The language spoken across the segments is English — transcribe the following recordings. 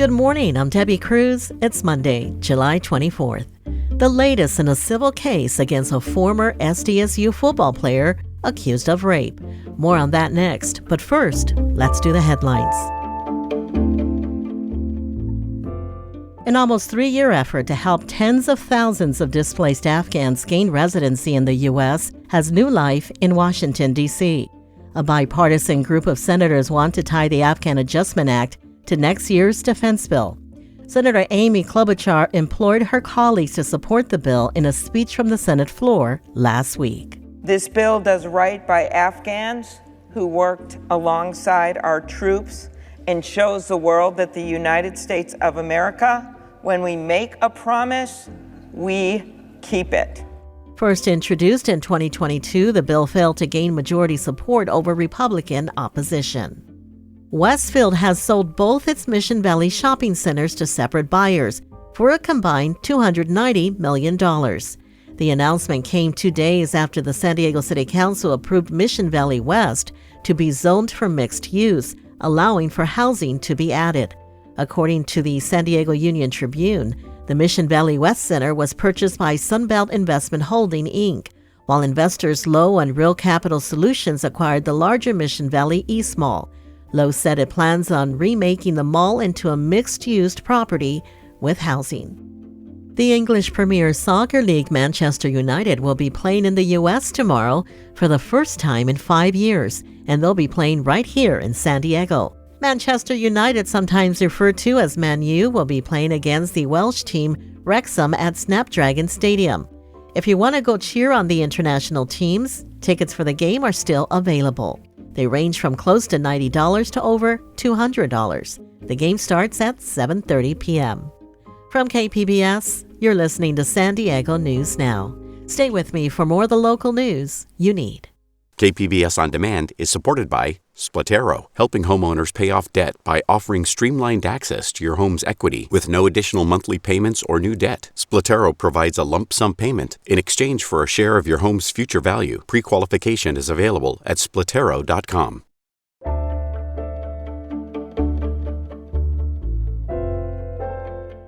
Good morning, I'm Debbie Cruz. It's Monday, July 24th. The latest in a civil case against a former SDSU football player accused of rape. More on that next, but first, let's do the headlines. An almost three-year effort to help tens of thousands of displaced Afghans gain residency in the U.S. has new life in Washington, D.C. A bipartisan group of senators want to tie the Afghan Adjustment Act to next year's defense bill. Senator Amy Klobuchar implored her colleagues to support the bill in a speech from the Senate floor last week. This bill does right by Afghans who worked alongside our troops and shows the world that the United States of America, when we make a promise, we keep it. First introduced in 2022, the bill failed to gain majority support over Republican opposition. Westfield has sold both its Mission Valley shopping centers to separate buyers for a combined $290 million. The announcement came 2 days after the San Diego City Council approved Mission Valley West to be zoned for mixed use, allowing for housing to be added. According to the San Diego Union Tribune, the Mission Valley West Center was purchased by Sunbelt Investment Holding, Inc., while investors Lowe and Real Capital Solutions acquired the larger Mission Valley East Mall. Lowe said it plans on remaking the mall into a mixed-use property with housing. The English Premier Soccer League Manchester United will be playing in the U.S. tomorrow for the first time in 5 years, and they'll be playing right here in San Diego. Manchester United, sometimes referred to as Man U, will be playing against the Welsh team Wrexham at Snapdragon Stadium. If you want to go cheer on the international teams, tickets for the game are still available. They range from close to $90 to over $200. The game starts at 7:30 p.m. From KPBS, you're listening to San Diego News Now. Stay with me for more of the local news you need. KPBS On Demand is supported by Splatero, helping homeowners pay off debt by offering streamlined access to your home's equity with no additional monthly payments or new debt. Splatero provides a lump sum payment in exchange for a share of your home's future value. Pre-qualification is available at splatero.com.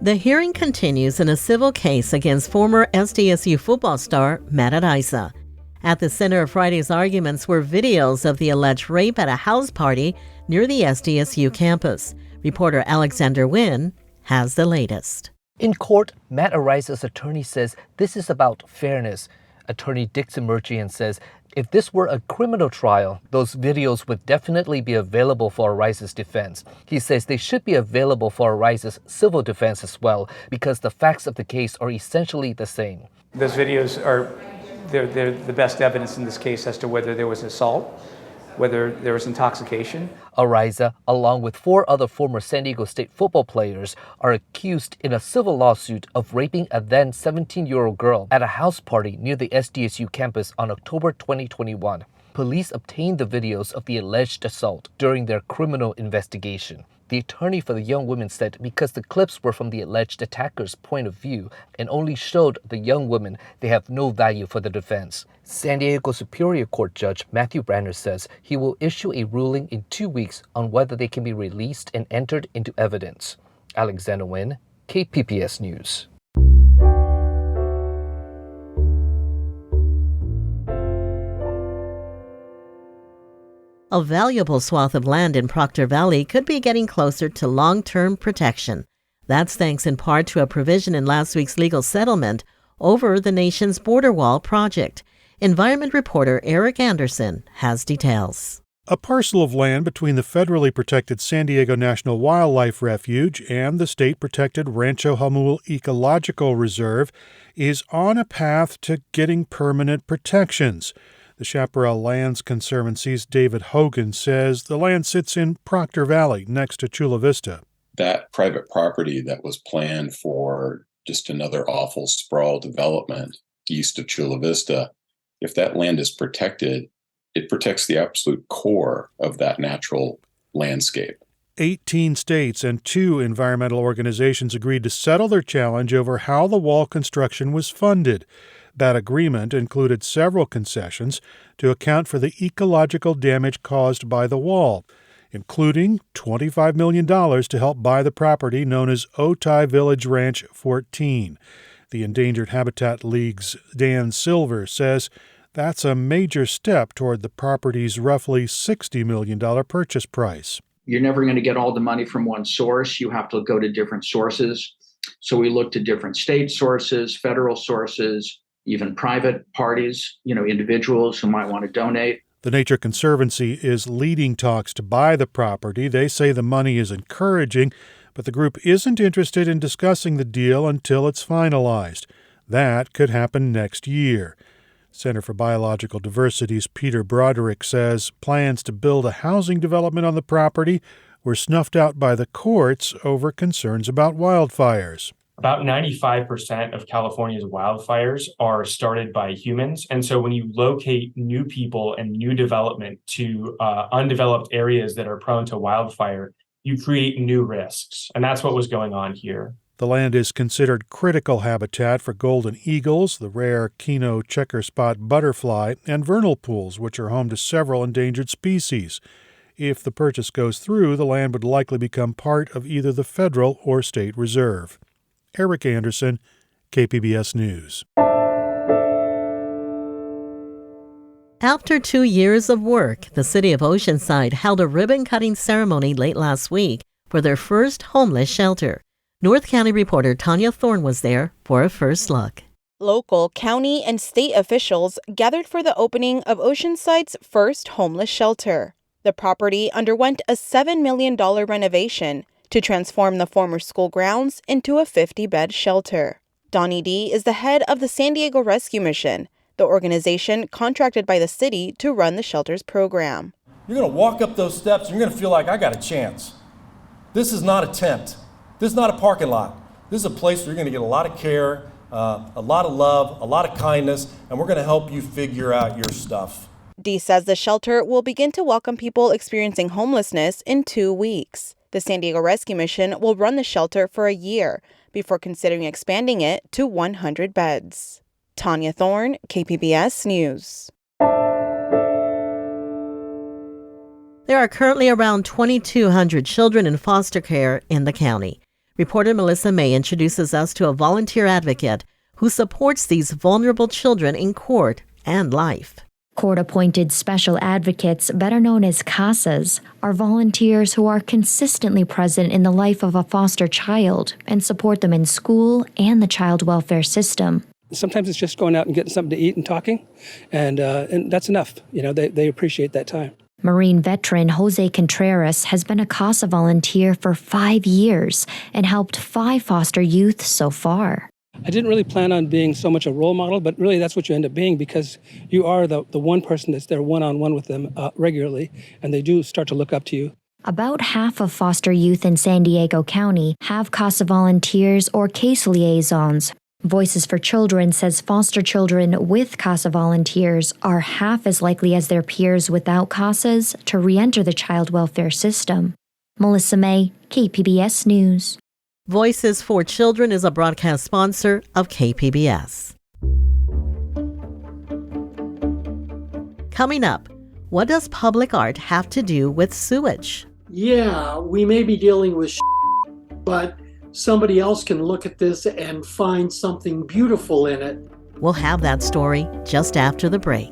The hearing continues in a civil case against former SDSU football star Matt Adisa. At the center of Friday's arguments were videos of the alleged rape at a house party near the SDSU campus. Reporter Alexander Nguyen has the latest. In court, Matt Ariza's attorney says this is about fairness. Attorney Dixon Merchian says if this were a criminal trial, those videos would definitely be available for Ariza's defense. He says they should be available for Ariza's civil defense as well because the facts of the case are essentially the same. Those videos are They're the best evidence in this case as to whether there was assault, whether there was intoxication. Ariza, along with 4 other former San Diego State football players, are accused in a civil lawsuit of raping a then 17-year-old girl at a house party near the SDSU campus on October 2021. Police obtained the videos of the alleged assault during their criminal investigation. The attorney for the young women said because the clips were from the alleged attacker's point of view and only showed the young women, they have no value for the defense. San Diego Superior Court Judge Matthew Branner says he will issue a ruling in 2 weeks on whether they can be released and entered into evidence. Alexander Nguyen, KPBS News. A valuable swath of land in Proctor Valley could be getting closer to long-term protection. That's thanks in part to a provision in last week's legal settlement over the nation's border wall project. Environment reporter Eric Anderson has details. A parcel of land between the federally protected San Diego National Wildlife Refuge and the state-protected Rancho Jamul Ecological Reserve is on a path to getting permanent protections. The Chaparral Lands Conservancy's David Hogan says the land sits in Proctor Valley next to Chula Vista. That private property that was planned for just another awful sprawl development east of Chula Vista, if that land is protected, it protects the absolute core of that natural landscape. 18 states and 2 environmental organizations agreed to settle their challenge over how the wall construction was funded. That agreement included several concessions to account for the ecological damage caused by the wall. including $25 million to help buy the property known as Otay Village Ranch 14. The Endangered Habitat League's Dan Silver says that's a major step toward the property's roughly $60 million purchase price. You're never going to get all the money from one source. You have to go to different sources. So we look to different state sources, federal sources, even private parties, individuals who might want to donate. The Nature Conservancy is leading talks to buy the property. They say the money is encouraging, but the group isn't interested in discussing the deal until it's finalized. That could happen next year. Center for Biological Diversity's Peter Broderick says plans to build a housing development on the property were snuffed out by the courts over concerns about wildfires. About 95% of California's wildfires are started by humans. And so when you locate new people and new development to undeveloped areas that are prone to wildfire, you create new risks. And that's what was going on here. The land is considered critical habitat for golden eagles, the rare Kino checker spot butterfly, and vernal pools, which are home to several endangered species. If the purchase goes through, the land would likely become part of either the federal or state reserve. Eric Anderson, KPBS News. After 2 years of work, the city of Oceanside held a ribbon-cutting ceremony late last week for their first homeless shelter. North County reporter Tanya Thorne was there for a first look. Local, county, and state officials gathered for the opening of Oceanside's first homeless shelter. The property underwent a $7 million renovation to transform the former school grounds into a 50-bed shelter. Donnie D. is the head of the San Diego Rescue Mission, the organization contracted by the city to run the shelter's program. You're going to walk up those steps and you're going to feel like I got a chance. This is not a tent. This is not a parking lot. This is a place where you're going to get a lot of care, a lot of love, a lot of kindness, and we're going to help you figure out your stuff. D says the shelter will begin to welcome people experiencing homelessness in 2 weeks. The San Diego Rescue Mission will run the shelter for a year before considering expanding it to 100 beds. Tanya Thorne, KPBS News. There are currently around 2,200 children in foster care in the county. Reporter Melissa May introduces us to a volunteer advocate who supports these vulnerable children in court and life. Court-appointed special advocates, better known as CASAs, are volunteers who are consistently present in the life of a foster child and support them in school and the child welfare system. Sometimes it's just going out and getting something to eat and talking, and that's enough. They appreciate that time. Marine veteran Jose Contreras has been a CASA volunteer for 5 years and helped 5 foster youth so far. I didn't really plan on being so much a role model, but really that's what you end up being because you are the one person that's there one-on-one with them regularly, and they do start to look up to you. About half of foster youth in San Diego County have CASA volunteers or case liaisons. Voices for Children says foster children with CASA volunteers are half as likely as their peers without CASAs to re-enter the child welfare system. Melissa May, KPBS News. Voices for Children is a broadcast sponsor of KPBS. Coming up, what does public art have to do with sewage? Yeah, we may be dealing with but somebody else can look at this and find something beautiful in it. We'll have that story just after the break.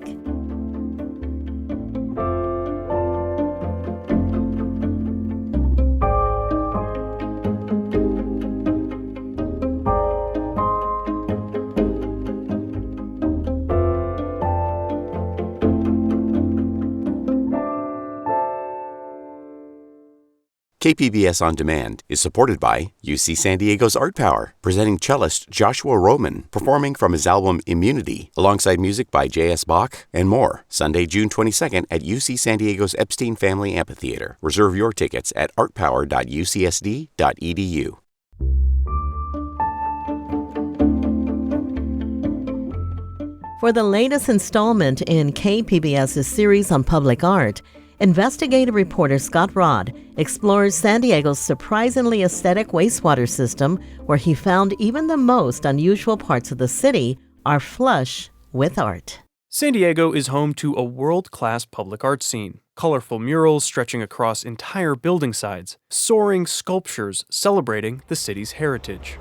KPBS On Demand is supported by UC San Diego's Art Power, presenting cellist Joshua Roman, performing from his album Immunity, alongside music by J.S. Bach and more. Sunday, June 22nd at UC San Diego's Epstein Family Amphitheater. Reserve your tickets at artpower.ucsd.edu. For the latest installment in KPBS's series on public art, investigative reporter Scott Rod explores San Diego's surprisingly aesthetic wastewater system, where he found even the most unusual parts of the city are flush with art. San Diego is home to a world-class public art scene. colorful murals stretching across entire building sides, soaring sculptures celebrating the city's heritage.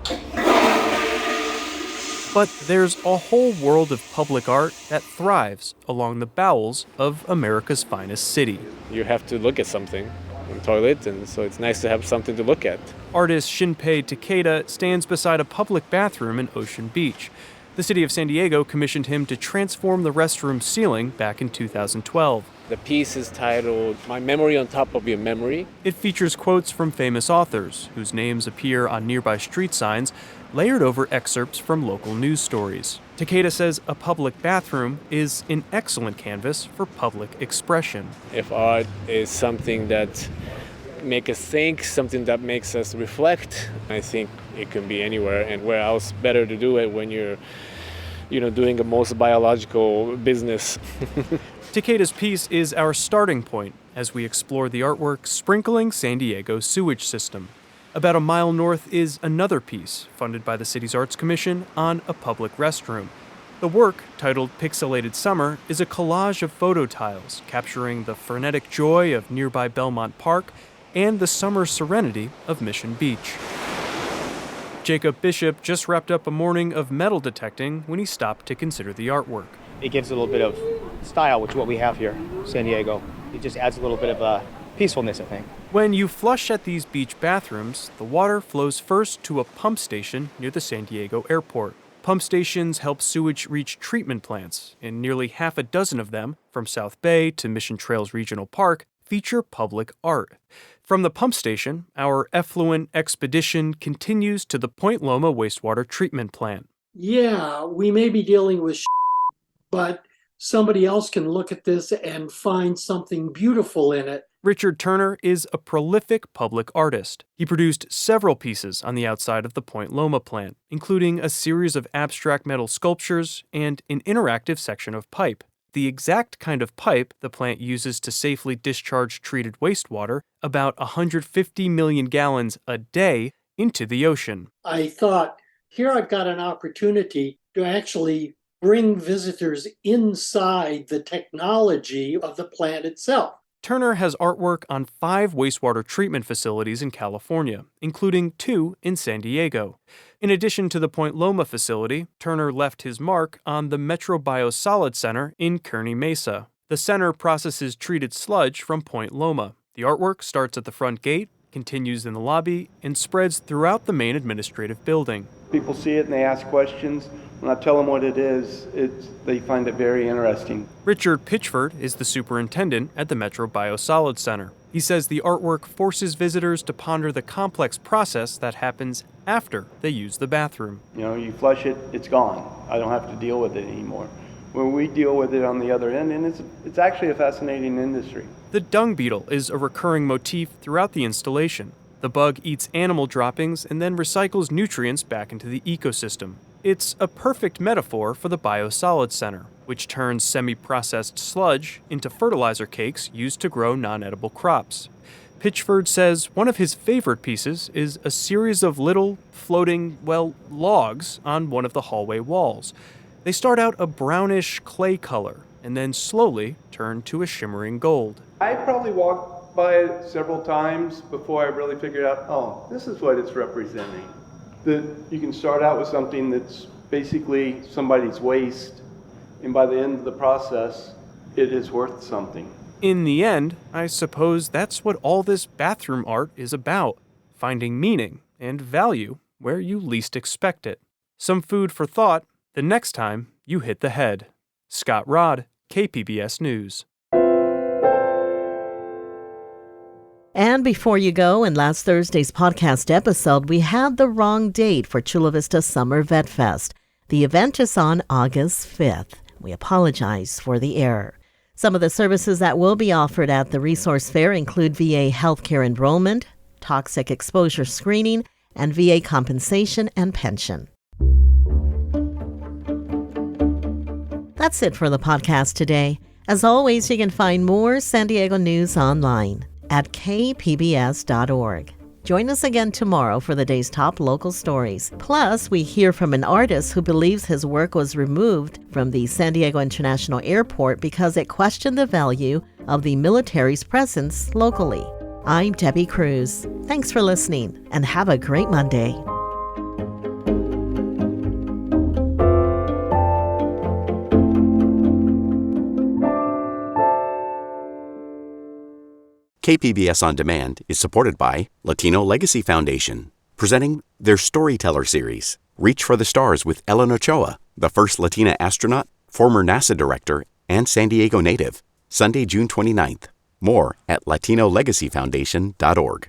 But there's a whole world of public art that thrives along the bowels of America's finest city. You have to look at something on the toilet, and so it's nice to have something to look at. Artist Shinpei Takeda stands beside a public bathroom in Ocean Beach. The city of San Diego commissioned him to transform the restroom ceiling back in 2012. The piece is titled My Memory on Top of Your Memory. It features quotes from famous authors, whose names appear on nearby street signs, layered over excerpts from local news stories. Takeda says a public bathroom is an excellent canvas for public expression. If art is something that makes us think, something that makes us reflect, I think it can be anywhere. And where else better to do it when you're doing a most biological business. Takeda's piece is our starting point as we explore the artwork sprinkling San Diego's sewage system. About a mile north is another piece, funded by the city's Arts Commission, on a public restroom. The work, titled Pixelated Summer, is a collage of photo tiles capturing the frenetic joy of nearby Belmont Park and the summer serenity of Mission Beach. Jacob Bishop just wrapped up a morning of metal detecting when he stopped to consider the artwork. It gives a little bit of style, which is what we have here, San Diego. It just adds a little bit of peacefulness, I think. When you flush at these beach bathrooms, the water flows first to a pump station near the San Diego airport. Pump stations help sewage reach treatment plants, and nearly half a dozen of them, from South Bay to Mission Trails Regional Park, feature public art. From the pump station, our effluent expedition continues to the Point Loma wastewater treatment plant. Yeah, we may be dealing with but somebody else can look at this and find something beautiful in it. Richard Turner is a prolific public artist. He produced several pieces on the outside of the Point Loma plant, including a series of abstract metal sculptures and an interactive section of pipe. The exact kind of pipe the plant uses to safely discharge treated wastewater, about 150 million gallons a day, into the ocean. I thought, here I've got an opportunity to actually bring visitors inside the technology of the plant itself. Turner has artwork on 5 wastewater treatment facilities in California, including 2 in San Diego. In addition to the Point Loma facility, Turner left his mark on the Metro Biosolid Center in Kearny Mesa. The center processes treated sludge from Point Loma. The artwork starts at the front gate, continues in the lobby, and spreads throughout the main administrative building. People see it and they ask questions. When I tell them what it is, they find it very interesting. Richard Pitchford is the superintendent at the Metro Biosolid Center. He says the artwork forces visitors to ponder the complex process that happens after they use the bathroom. You flush it, it's gone. I don't have to deal with it anymore. When we deal with it on the other end, and it's actually a fascinating industry. The dung beetle is a recurring motif throughout the installation. The bug eats animal droppings and then recycles nutrients back into the ecosystem. It's a perfect metaphor for the Biosolid Center, which turns semi-processed sludge into fertilizer cakes used to grow non-edible crops. Pitchford says one of his favorite pieces is a series of little floating, logs on one of the hallway walls. They start out a brownish clay color and then slowly turn to a shimmering gold. I probably walked by it several times before I really figured out, this is what it's representing. That you can start out with something that's basically somebody's waste, and by the end of the process, it is worth something. In the end, I suppose that's what all this bathroom art is about, finding meaning and value where you least expect it. Some food for thought the next time you hit the head. Scott Rodd, KPBS News. And before you go, in last Thursday's podcast episode, we had the wrong date for Chula Vista Summer Vet Fest. The event is on August 5th. We apologize for the error. Some of the services that will be offered at the resource fair include VA healthcare enrollment, toxic exposure screening, and VA compensation and pension. That's it for the podcast today. As always, you can find more San Diego news online at kpbs.org. Join us again tomorrow for the day's top local stories. Plus, we hear from an artist who believes his work was removed from the San Diego International Airport because it questioned the value of the military's presence locally. I'm Debbie Cruz. Thanks for listening, and have a great Monday. KPBS On Demand is supported by Latino Legacy Foundation, presenting their Storyteller series, Reach for the Stars with Ellen Ochoa, the first Latina astronaut, former NASA director, and San Diego native, Sunday, June 29th. More at latinolegacyfoundation.org.